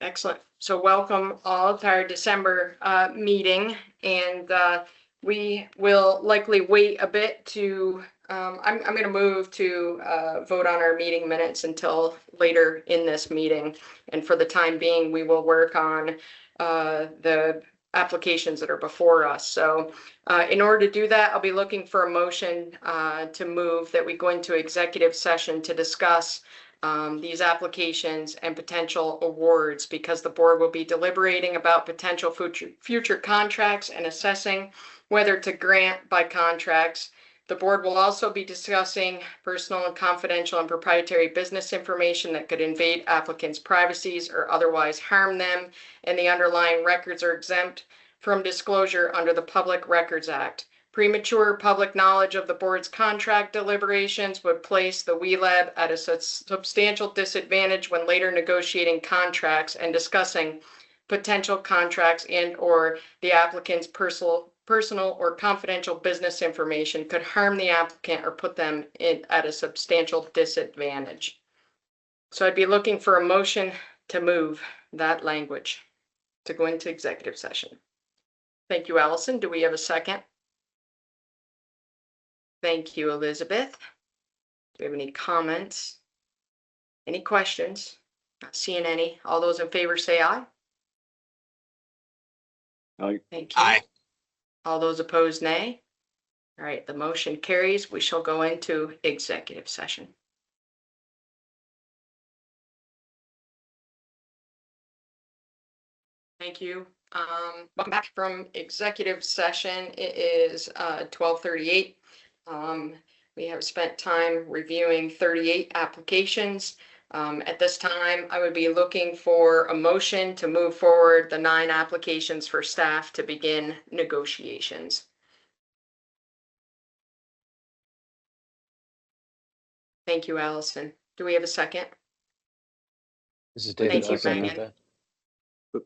Excellent. So welcome all to our December meeting, and we will likely wait a bit to, I'm going to move to vote on our meeting minutes until later in this meeting. And for the time being, we will work on the applications that are before us. So in order to do that, I'll be looking for a motion to move that we go into executive session to discuss these applications and potential awards, because the board will be deliberating about potential future contracts and assessing whether to grant by contracts. The board will also be discussing personal and confidential and proprietary business information that could invade applicants' privacies or otherwise harm them, and the underlying records are exempt from disclosure under the Public Records Act. Premature public knowledge of the board's contract deliberations would place the WeLab at a substantial disadvantage when later negotiating contracts and discussing potential contracts, and or the applicant's personal or confidential business information could harm the applicant or put them at a substantial disadvantage. So I'd be looking for a motion to move that language to go into executive session. Thank you, Allison. Do we have a second? Thank you, Elizabeth. Do we have any comments? Any questions? Not seeing any. All those in favor say aye. Aye. Thank you. Aye. All those opposed, nay. All right, the motion carries. We shall go into executive session. Thank you. Welcome back from executive session. It is 12:38. We have spent time reviewing 38 applications. At this time, I would be looking for a motion to move forward the 9 applications for staff to begin negotiations. Thank you, Allison. Do we have a second? This is David. Thank you, Megan.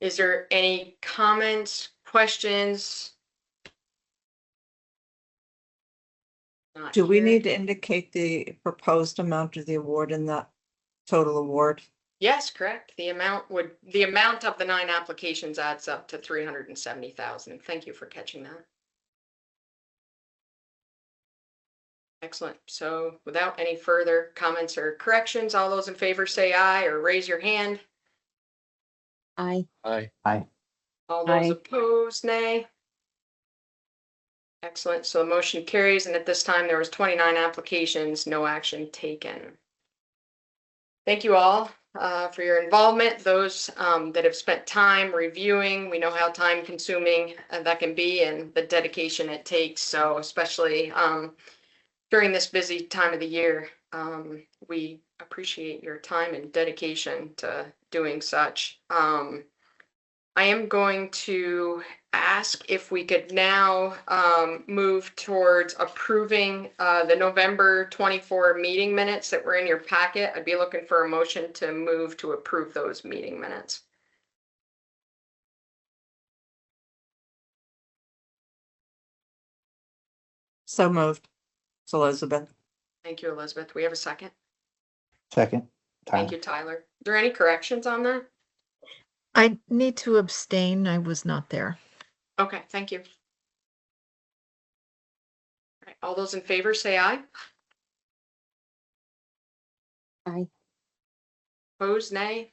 Is there any comments, questions? Do we need to indicate the proposed amount of the award in that total award? Yes, correct. The amount of the 9 applications adds up to $370,000. Thank you for catching that. Excellent. So without any further comments or corrections, all those in favor say aye or raise your hand. Aye. Aye. Aye. All those Aye. opposed, nay. Excellent. So the motion carries, and at this time there was 29 applications, no action taken. Thank you all for your involvement. Those that have spent time reviewing, we know how time consuming that can be and the dedication it takes. So especially during this busy time of the year, we appreciate your time and dedication to doing such. I am going to ask if we could now move towards approving the November 24 meeting minutes that were in your packet. I'd be looking for a motion to move to approve those meeting minutes. So moved. It's Elizabeth. Thank you, Elizabeth. We have a second. Second. Thank you, Tyler. Are there any corrections on that? I need to abstain. I was not there. Okay, thank you. All right, all those in favor say aye. Aye. Opposed, nay.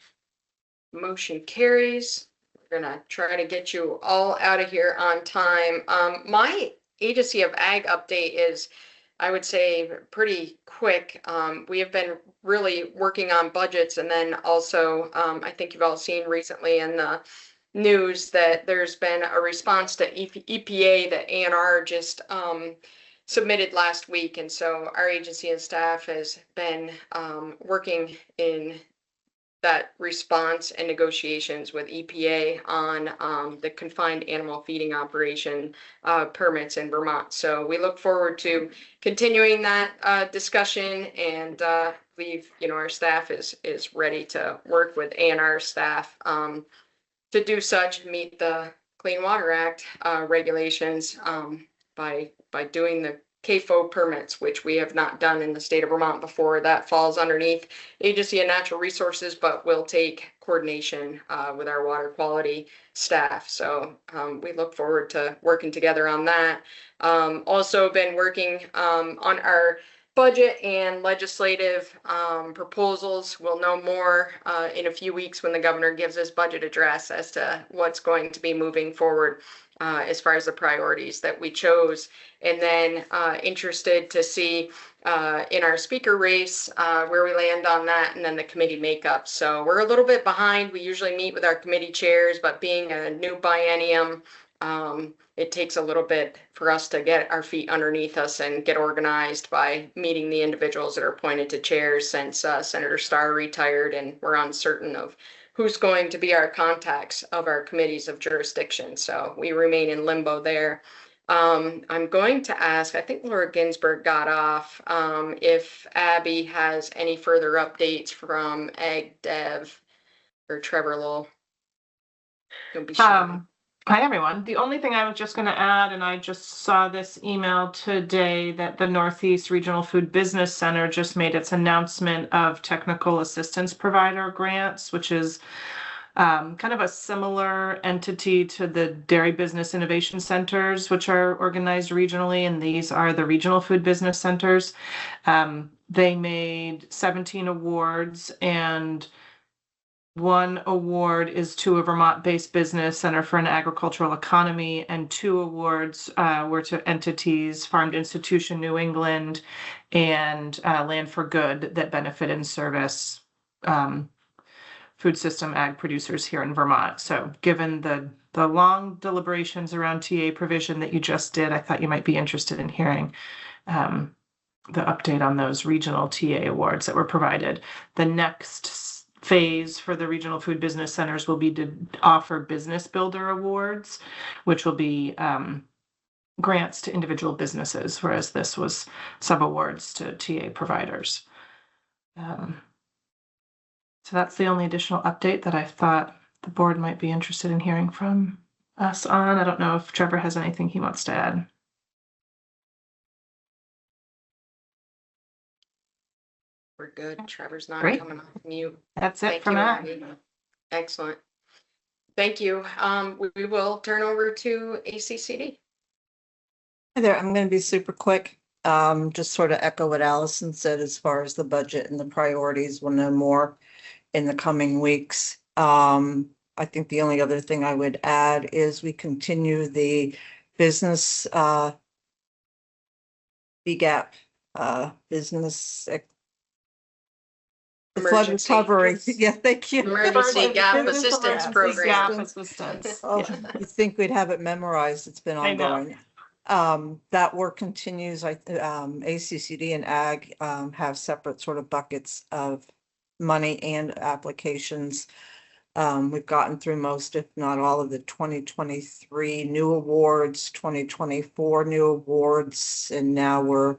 Motion carries. We're gonna try to get you all out of here on time. My Agency of Ag update is, I would say, pretty quick. We have been really working on budgets, and then also I think you've all seen recently in the news that there's been a response to EPA that ANR just submitted last week. And so our agency and staff has been working in that response and negotiations with EPA on the confined animal feeding operation permits in Vermont. So we look forward to continuing that discussion, and believe our staff is ready to work with ANR staff to do such, meet the Clean Water Act regulations by doing the CAFO permits, which we have not done in the state of Vermont before. That falls underneath Agency of Natural Resources, but will take coordination with our water quality staff. So we look forward to working together on that. Also been working on our budget and legislative proposals. We'll know more in a few weeks when the governor gives his budget address as to what's going to be moving forward as far as the priorities that we chose. And then interested to see in our speaker race where we land on that, and then the committee makeup. So we're a little bit behind. We usually meet with our committee chairs, but being a new biennium, it takes a little bit for us to get our feet underneath us and get organized by meeting the individuals that are appointed to chairs since Senator Starr retired, and we're uncertain of who's going to be our contacts of our committees of jurisdiction. So we remain in limbo there. I'm going to ask, I think Laura Ginsburg got off, if Abby has any further updates from Ag Dev or Trevor Lowell. Don't be shy. Hi, everyone. The only thing I was just going to add, and I just saw this email today, that the Northeast Regional Food Business Center just made its announcement of technical assistance provider grants, which is kind of a similar entity to the Dairy Business Innovation Centers, which are organized regionally, and these are the regional food business centers. They made 17 awards, and one award is to a Vermont-based business, Center for an Agricultural Economy, and 2 awards were to entities, Farmed Institution New England and Land for Good, that benefit and service food system ag producers here in Vermont. So given the long deliberations around TA provision that you just did, I thought you might be interested in hearing the update on those regional TA awards that were provided. The next phase for the regional food business centers will be to offer business builder awards, which will be grants to individual businesses, whereas this was sub-awards to TA providers. So that's the only additional update that I thought the board might be interested in hearing from us on. I don't know if Trevor has anything he wants to add. We're good. Trevor's not Great. coming off mute. That's it Thank for you, now. Abby. Excellent. Thank you. We will turn over to ACCD. Hi there, I'm going to be super quick. Just sort of echo what Allison said as far as the budget and the priorities. We'll know more in the coming weeks. I think the only other thing I would add is we continue the business BGAP business the flood Emergency. recovery. Yeah, thank you. Emergency Gap Business Assistance Gap Program. Gap Assistance. assistance. Oh, Yeah. you think we'd have it memorized? It's been I know. ongoing. That work continues. ACCD and Ag have separate sort of buckets of money and applications. We've gotten through most, if not all, of the 2023 new awards, 2024 new awards, and now we're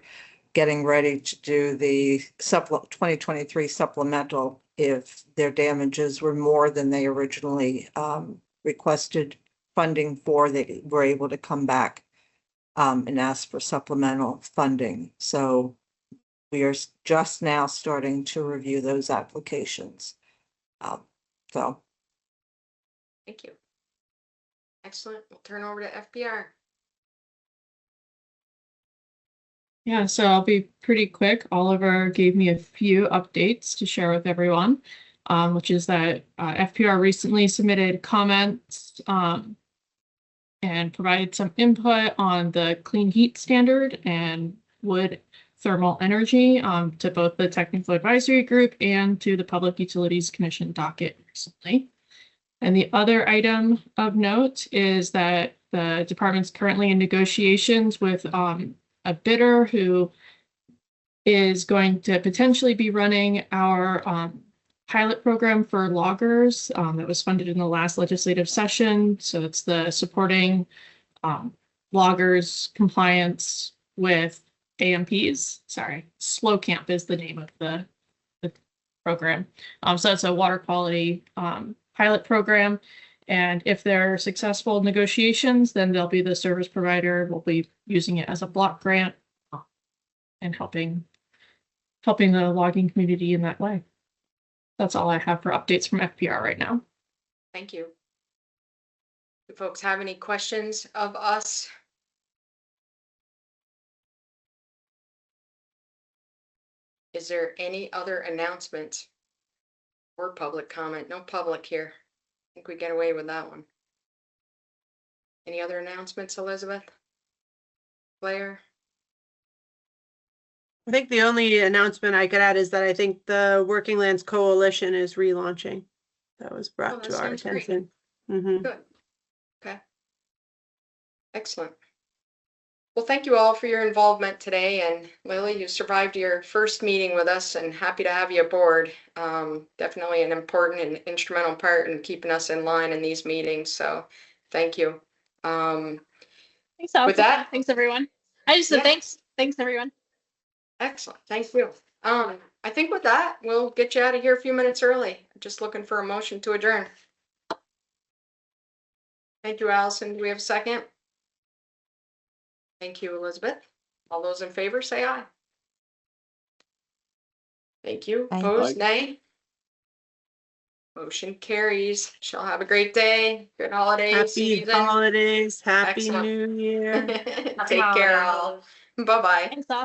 getting ready to do the 2023 supplemental if their damages were more than they originally requested funding for. They were able to come back and ask for supplemental funding. So we are just now starting to review those applications. So. Thank you. Excellent. We'll turn over to FPR. Yeah, so I'll be pretty quick. Oliver gave me a few updates to share with everyone, which is that FPR recently submitted comments and provided some input on the clean heat standard and wood thermal energy to both the Technical Advisory Group and to the Public Utilities Commission docket recently. And the other item of note is that the department's currently in negotiations with a bidder who is going to potentially be running our pilot program for loggers that was funded in the last legislative session. So it's the supporting loggers compliance with AMPs. Sorry, Slow Camp is the name of the program. So it's a water quality pilot program. And if there are successful negotiations, then they'll be the service provider. We'll be using it as a block grant and helping the logging community in that way. That's all I have for updates from FPR right now. Thank you. Do folks have any questions of us? Is there any other announcements or public comment? No public here. I think we get away with that one. Any other announcements, Elizabeth? Claire? I think the only announcement I could add is that I think the Working Lands Coalition is relaunching. That was Oh, brought that to our sounds great. attention. Mhm. Good. Okay. Excellent. Well, thank you all for your involvement today, and Lily, you survived your first meeting with us and happy to have you aboard. Definitely an important and instrumental part in keeping us in line in these meetings, so thank you. Thanks, With Allison. that- Thanks, everyone. I just said Yeah. thanks. Thanks, everyone. Excellent, thank you. I think with that, we'll get you out of here a few minutes early. Just looking for a motion to adjourn. Thank you, Allison. Do we have a second? Thank you, Elizabeth. All those in favor, say aye. Thank you. Aye. Opposed, nay? Motion carries. Shall have a great day. Good holiday Happy season. holidays. Happy Excellent. New Year. Take care, all. Bye-bye. Thanks, all.